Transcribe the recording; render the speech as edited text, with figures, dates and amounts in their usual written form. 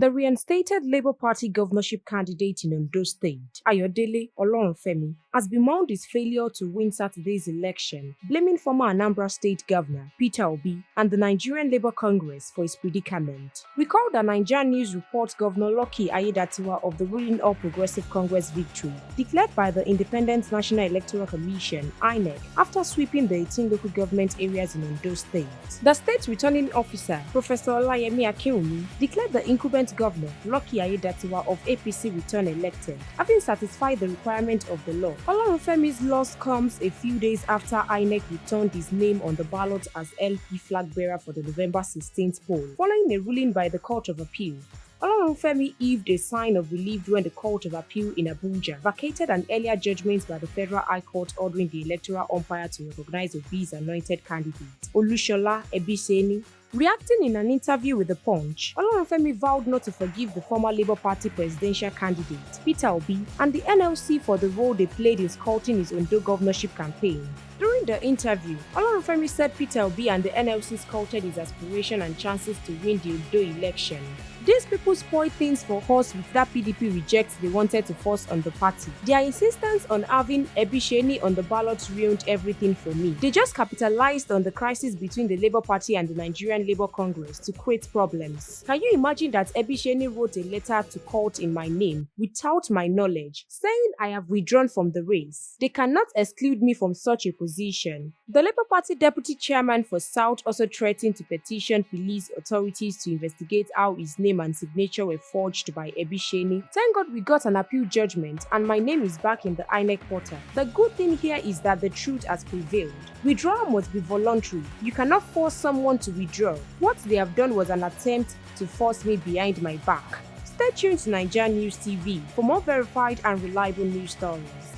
The reinstated Labour Party governorship candidate in Ondo State, Ayodele Olorunfemi, has bemoaned his failure to win Saturday's election, blaming former Anambra State Governor Peter Obi and the Nigerian Labour Congress for his predicament. Recall that NaijaNews reports Governor Lucky Aiyedatiwa of the ruling All Progressive Congress victory, declared by the Independent National Electoral Commission (INEC) after sweeping the 18 local government areas in Ondo State. The state's returning officer, Professor Olayemi Akinwumi, declared the incumbent governor, Lucky Aiyedatiwa of APC, returned elected, having satisfied the requirement of the law. Olorunfemi's loss comes a few days after INEC returned his name on the ballot as LP flag bearer for the November 16th poll, following a ruling by the Court of Appeal. Olorunfemi heaved a sign of relief when the Court of Appeal in Abuja vacated an earlier judgment by the Federal High Court ordering the electoral umpire to recognize Obi's anointed candidate, Olushola Ebiseni. Reacting in an interview with The Punch, Olorunfemi vowed not to forgive the former Labour Party presidential candidate, Peter Obi, and the NLC for the role they played in scouting his Ondo governorship campaign. During the interview, Olorunfemi said Peter Obi and the NLC scouted his aspiration and chances to win the Ondo election. These people spoiled things for us with that PDP rejects they wanted to force on the party. Their insistence on having Ebisheni on the ballot ruined everything for me. They just capitalized on the crisis between the Labour Party and the Nigerian Labour Congress to create problems. Can you imagine that Ebisheni wrote a letter to court in my name without my knowledge, saying I have withdrawn from the race? They cannot exclude me from such a position. The Labour Party deputy chairman for South also threatened to petition police authorities to investigate how his name and signature were forged by Ebisheni. Thank God we got an appeal judgment and my name is back in the INEC portal. The good thing here is that the truth has prevailed. Withdrawal must be voluntary. You cannot force someone to withdraw. What they have done was an attempt to force me behind my back. Stay tuned to NaijaNews TV for more verified and reliable news stories.